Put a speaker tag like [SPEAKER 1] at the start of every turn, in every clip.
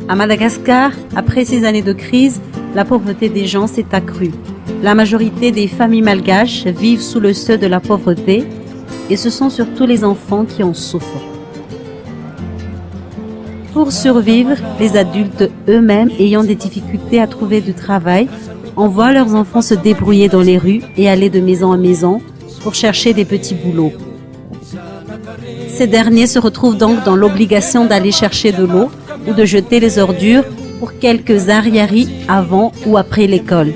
[SPEAKER 1] À Madagascar, après ces années de crise, la pauvreté des gens s'est accrue. La majorité des familles malgaches vivent sous le seuil de la pauvreté et ce sont surtout les enfants qui en souffrent. Pour survivre, les adultes eux-mêmes ayant des difficultés à trouver du travail envoient leurs enfants se débrouiller dans les rues et aller de maison à maison pour chercher des petits boulots. Ces derniers se retrouvent donc dans l'obligation d'aller chercher de l'eau ou de jeter les ordures pour quelques arriérés avant ou après l'école.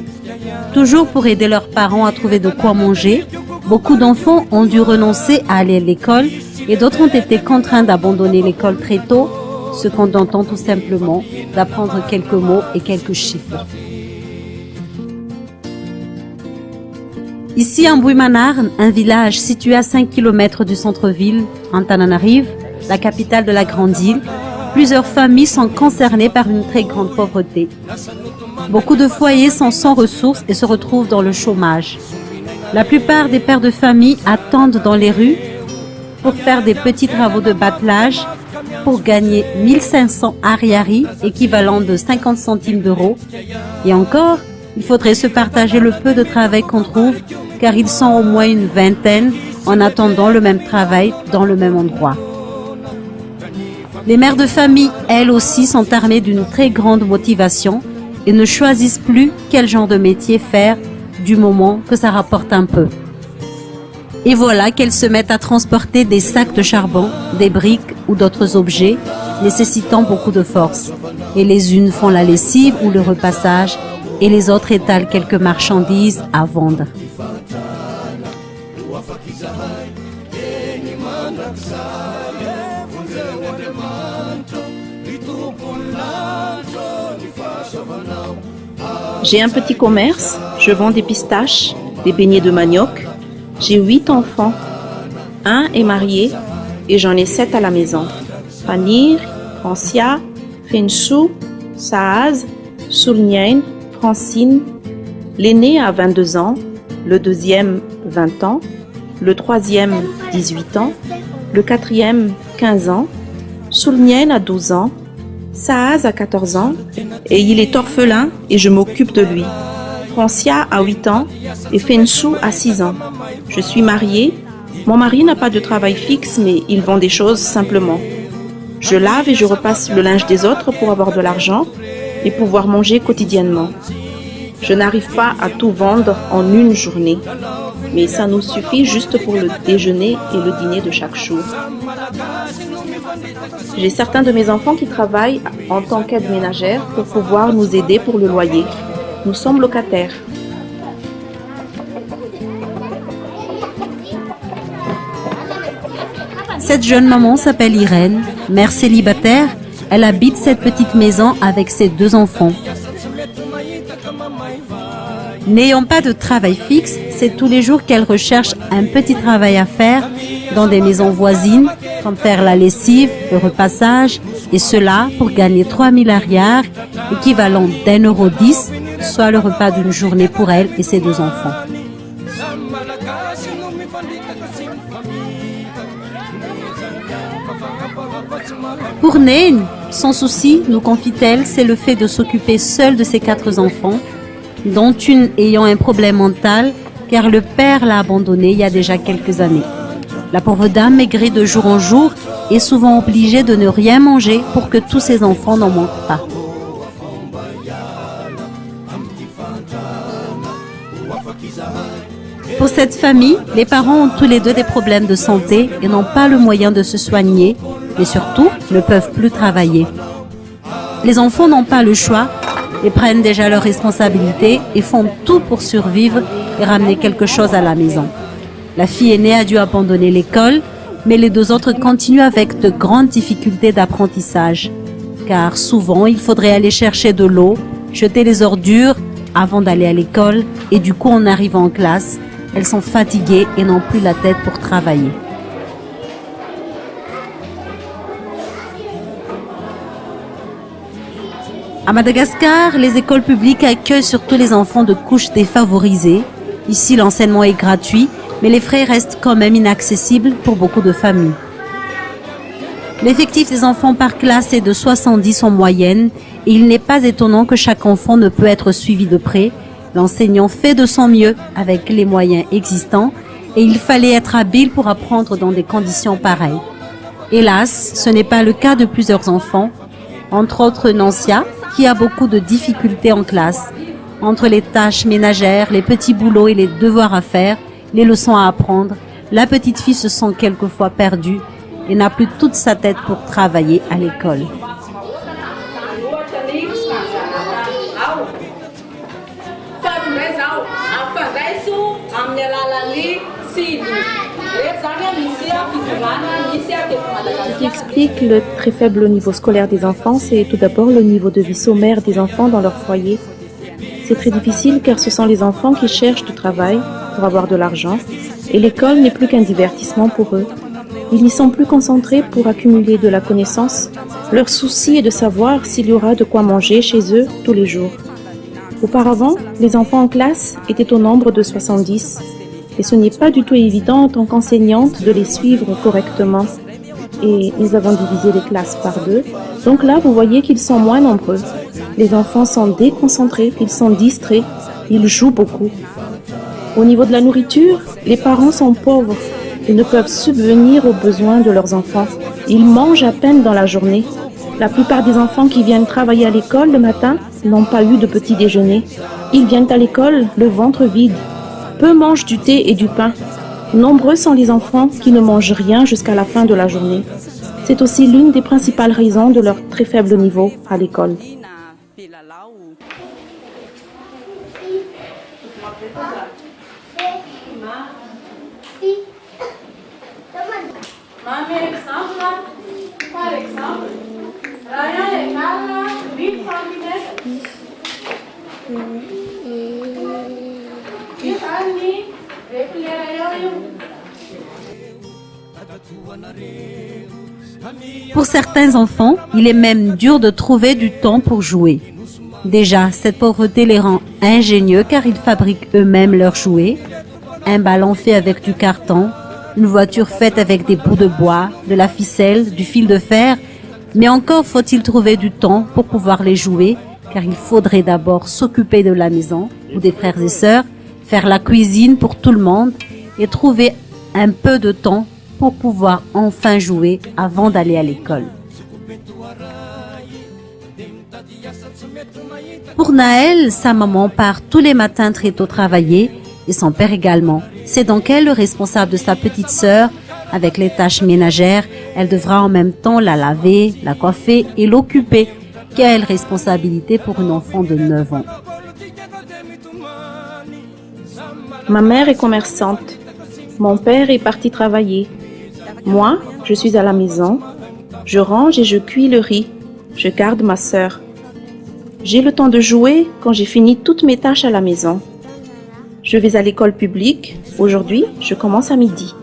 [SPEAKER 1] Toujours pour aider leurs parents à trouver de quoi manger, beaucoup d'enfants ont dû renoncer à aller à l'école et d'autres ont été contraints d'abandonner l'école très tôt, se contentant tout simplement d'apprendre quelques mots et quelques chiffres. Ici, en Bouimanar, un village situé à 5 km du centre-ville, Antananarive, la capitale de la grande île, plusieurs familles sont concernées par une très grande pauvreté. Beaucoup de foyers sont sans ressources et se retrouvent dans le chômage. La plupart des pères de famille attendent dans les rues pour faire des petits travaux de batelage pour gagner 1500 ariary, équivalent de 50 centimes d'euros. Et encore, il faudrait se partager le peu de travail qu'on trouve, car ils sont au moins une vingtaine en attendant le même travail dans le même endroit. Les mères de famille, elles aussi, sont armées d'une très grande motivation et ne choisissent plus quel genre de métier faire du moment que ça rapporte un peu. Et voilà qu'elles se mettent à transporter des sacs de charbon, des briques ou d'autres objets nécessitant beaucoup de force. Et les unes font la lessive ou le repassage et les autres étalent quelques marchandises à vendre.
[SPEAKER 2] J'ai un petit commerce, je vends des pistaches, des beignets de manioc. J'ai 8 enfants. Un est marié et j'en ai 7 à la maison. Fanir, Francia, Fenshu, Saaz, Soulnien, Francine. L'aîné a 22 ans, le deuxième 20 ans, le troisième 18 ans, le quatrième 15 ans, Soulnien a 12 ans, Saaz a 14 ans et il est orphelin et je m'occupe de lui. Francia a 8 ans et Fenshu a 6 ans. Je suis mariée. Mon mari n'a pas de travail fixe mais il vend des choses simplement. Je lave et je repasse le linge des autres pour avoir de l'argent et pouvoir manger quotidiennement. Je n'arrive pas à tout vendre en une journée, mais ça nous suffit juste pour le déjeuner et le dîner de chaque jour. J'ai certains de mes enfants qui travaillent en tant qu'aide ménagère pour pouvoir nous aider pour le loyer. Nous sommes locataires.
[SPEAKER 1] Cette jeune maman s'appelle Irène, mère célibataire. Elle habite cette petite maison avec ses 2 enfants. N'ayant pas de travail fixe, c'est tous les jours qu'elle recherche un petit travail à faire dans des maisons voisines, comme faire la lessive, le repassage, et cela pour gagner 3000 ariary, équivalent d'1,10 €, soit le repas d'une journée pour elle et ses 2 enfants. Pour Nain, son souci, nous confie-t-elle, c'est le fait de s'occuper seule de ses 4 enfants, dont une ayant un problème mental, car le père l'a abandonnée il y a déjà quelques années. La pauvre dame maigrit de jour en jour et est souvent obligée de ne rien manger pour que tous ses enfants n'en manquent pas. Pour cette famille, les parents ont tous les 2 des problèmes de santé et n'ont pas le moyen de se soigner, et surtout ne peuvent plus travailler. Les enfants n'ont pas le choix et prennent déjà leurs responsabilités et font tout pour survivre et ramener quelque chose à la maison. La fille aînée a dû abandonner l'école Mais les deux autres continuent avec de grandes difficultés d'apprentissage. Car souvent, il faudrait aller chercher de l'eau, jeter les ordures avant d'aller à l'école. Et du coup, en arrivant en classe, elles sont fatiguées et n'ont plus la tête pour travailler. À Madagascar, les écoles publiques accueillent surtout les enfants de couches défavorisées. Ici, l'enseignement est gratuit, mais les frais restent quand même inaccessibles pour beaucoup de familles. L'effectif des enfants par classe est de 70 en moyenne et il n'est pas étonnant que chaque enfant ne peut être suivi de près. L'enseignant fait de son mieux avec les moyens existants et il fallait être habile pour apprendre dans des conditions pareilles. Hélas, ce n'est pas le cas de plusieurs enfants, entre autres Nancia, qui a beaucoup de difficultés en classe. Entre les tâches ménagères, les petits boulots et les devoirs à faire, les leçons à apprendre, la petite fille se sent quelquefois perdue et n'a plus toute sa tête pour travailler à l'école.
[SPEAKER 2] Ce qui explique le très faible niveau scolaire des enfants, c'est tout d'abord le niveau de vie sommaire des enfants dans leur foyer. C'est très difficile car ce sont les enfants qui cherchent du travail pour avoir de l'argent et l'école n'est plus qu'un divertissement pour eux. Ils n'y sont plus concentrés pour accumuler de la connaissance. Leur souci est de savoir s'il y aura de quoi manger chez eux tous les jours. Auparavant, les enfants en classe étaient au nombre de 70 et ce n'est pas du tout évident en tant qu'enseignante de les suivre correctement. Et nous avons divisé les classes par 2. Donc là, vous voyez qu'ils sont moins nombreux. Les enfants sont déconcentrés, ils sont distraits, ils jouent beaucoup. Au niveau de la nourriture, les parents sont pauvres. Ils ne peuvent subvenir aux besoins de leurs enfants. Ils mangent à peine dans la journée. La plupart des enfants qui viennent travailler à l'école le matin n'ont pas eu de petit déjeuner. Ils viennent à l'école le ventre vide. Peu mangent du thé et du pain. Nombreux sont les enfants qui ne mangent rien jusqu'à la fin de la journée. C'est aussi l'une des principales raisons de leur très faible niveau à l'école.
[SPEAKER 1] Pour certains enfants, il est même dur de trouver du temps pour jouer. Déjà, cette pauvreté les rend ingénieux car ils fabriquent eux-mêmes leurs jouets. Un ballon fait avec du carton, une voiture faite avec des bouts de bois, de la ficelle, du fil de fer. Mais encore faut-il trouver du temps pour pouvoir les jouer car il faudrait d'abord s'occuper de la maison ou des frères et sœurs, faire la cuisine pour tout le monde et trouver un peu de temps pour pouvoir enfin jouer avant d'aller à l'école. Pour Naël, sa maman part tous les matins très tôt travailler et son père également. C'est donc elle le responsable de sa petite sœur avec les tâches ménagères. Elle devra en même temps la laver, la coiffer et l'occuper. Quelle responsabilité pour une enfant de 9 ans.
[SPEAKER 2] Ma mère est commerçante. Mon père est parti travailler. Moi, je suis à la maison. Je range et je cuis le riz. Je garde ma sœur. J'ai le temps de jouer quand j'ai fini toutes mes tâches à la maison. Je vais à l'école publique. Aujourd'hui, je commence à midi.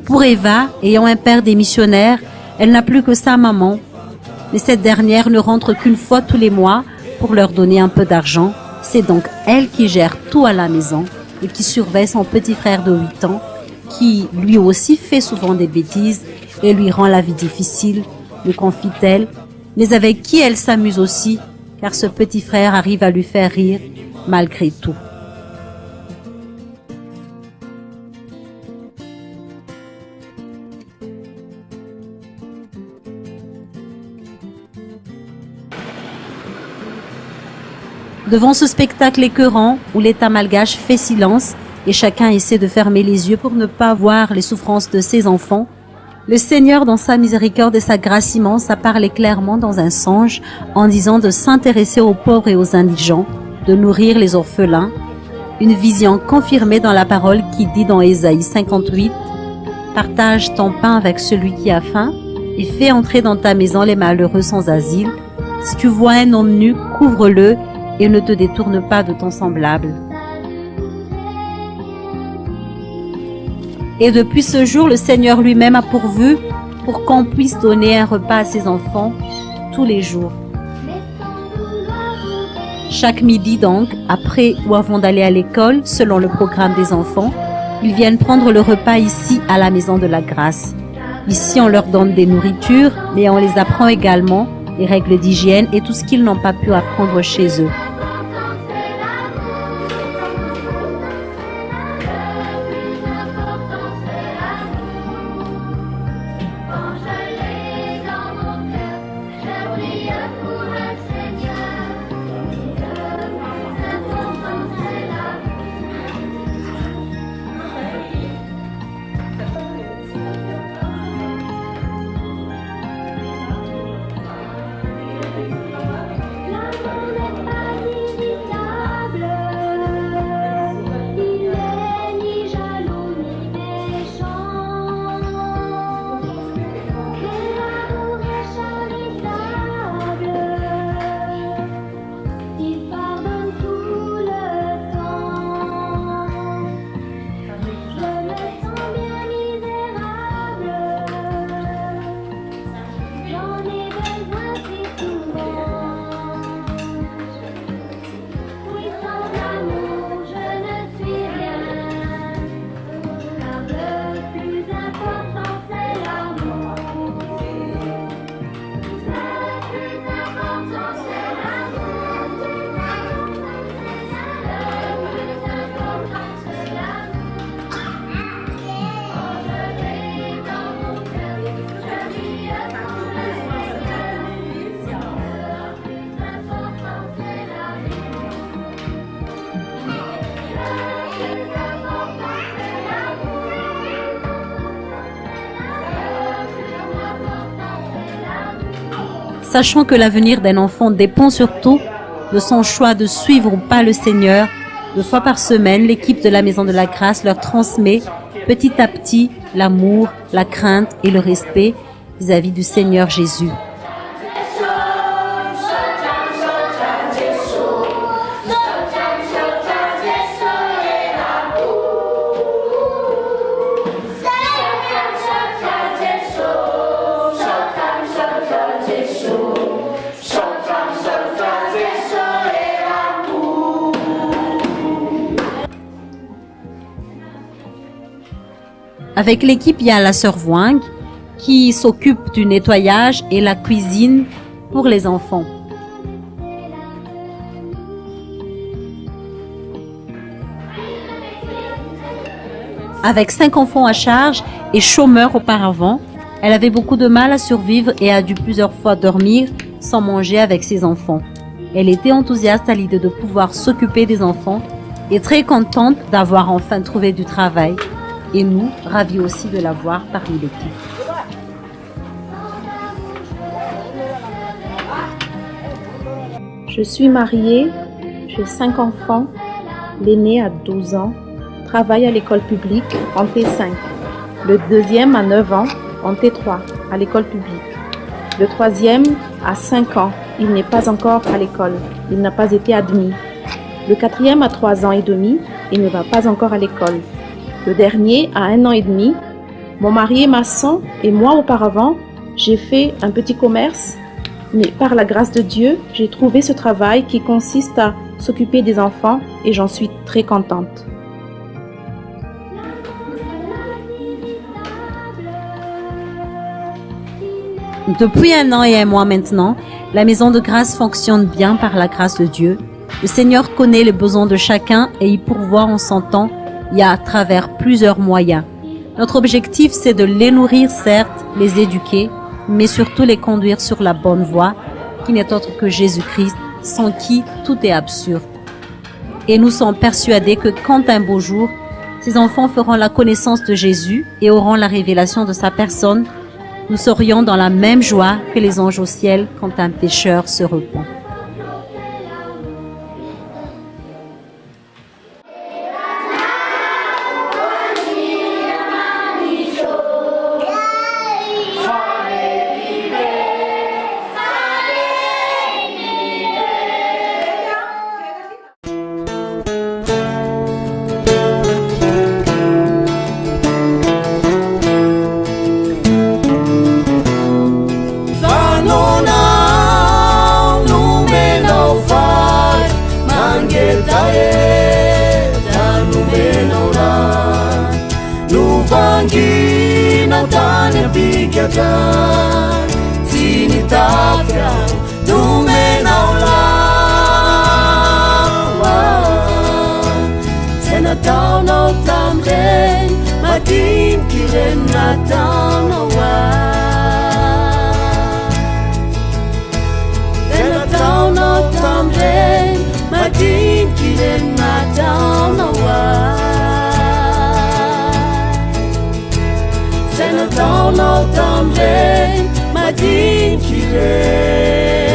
[SPEAKER 1] Pour Eva, ayant un père démissionnaire, elle n'a plus que sa maman. Mais cette dernière ne rentre qu'une fois tous les mois pour leur donner un peu d'argent. C'est donc elle qui gère tout à la maison et qui surveille son petit frère de 8 ans, qui lui aussi fait souvent des bêtises et lui rend la vie difficile, lui confie-t-elle, mais avec qui elle s'amuse aussi, car ce petit frère arrive à lui faire rire malgré tout. Devant ce spectacle écœurant où l'État malgache fait silence et chacun essaie de fermer les yeux pour ne pas voir les souffrances de ses enfants, le Seigneur, dans sa miséricorde et sa grâce immense, a parlé clairement dans un songe en disant de s'intéresser aux pauvres et aux indigents, de nourrir les orphelins. une vision confirmée dans la parole qui dit dans Ésaïe 58, « Partage ton pain avec celui qui a faim et fais entrer dans ta maison les malheureux sans asile. Si tu vois un homme nu, couvre-le et ne te détourne pas de ton semblable. » Et depuis ce jour, le Seigneur lui-même a pourvu pour qu'on puisse donner un repas à ses enfants tous les jours. Chaque midi donc, après ou avant d'aller à l'école, selon le programme des enfants, ils viennent prendre le repas ici à la Maison de la Grâce. Ici, on leur donne des nourritures, mais on les apprend également les règles d'hygiène et tout ce qu'ils n'ont pas pu apprendre chez eux. Sachant que l'avenir d'un enfant dépend surtout de son choix de suivre ou pas le Seigneur, 2 fois par semaine, l'équipe de la Maison de la Grâce leur transmet petit à petit l'amour, la crainte et le respect vis-à-vis du Seigneur Jésus. Avec l'équipe, il y a la sœur Voing qui s'occupe du nettoyage et la cuisine pour les enfants. Avec 5 enfants à charge et chômeur auparavant, elle avait beaucoup de mal à survivre et a dû plusieurs fois dormir sans manger avec ses enfants. Elle était enthousiaste à l'idée de pouvoir s'occuper des enfants et très contente d'avoir enfin trouvé du travail. Et nous, ravis aussi de la voir parmi l'équipe.
[SPEAKER 2] Je suis mariée, j'ai 5 enfants, l'aîné a 12 ans, travaille à l'école publique en T5. Le deuxième a 9 ans en T3 à l'école publique. Le troisième a 5 ans, il n'est pas encore à l'école, il n'a pas été admis. Le quatrième a 3 ans et demi, il ne va pas encore à l'école. Le dernier a 1 an et demi. Mon mari est maçon et moi auparavant, j'ai fait un petit commerce, mais par la grâce de Dieu, j'ai trouvé ce travail qui consiste à s'occuper des enfants et j'en suis très contente.
[SPEAKER 1] Depuis 1 an et 1 mois maintenant, la Maison de Grâce fonctionne bien par la grâce de Dieu. Le Seigneur connaît les besoins de chacun et il pourvoit en son temps et à travers plusieurs moyens. Notre objectif, c'est de les nourrir, certes, les éduquer, mais surtout les conduire sur la bonne voie, qui n'est autre que Jésus-Christ, sans qui tout est absurde. Et nous sommes persuadés que quand un beau jour, ces enfants feront la connaissance de Jésus et auront la révélation de sa personne, nous serions dans la même joie que les anges au ciel quand un pécheur se repent.
[SPEAKER 3] Fiatan Tinitafia Dumenaulawa Senataunau tamren Madin kiren nataunawa Senataunau tamren Madin kiren nataunawa Senataunau tamren Madin kiren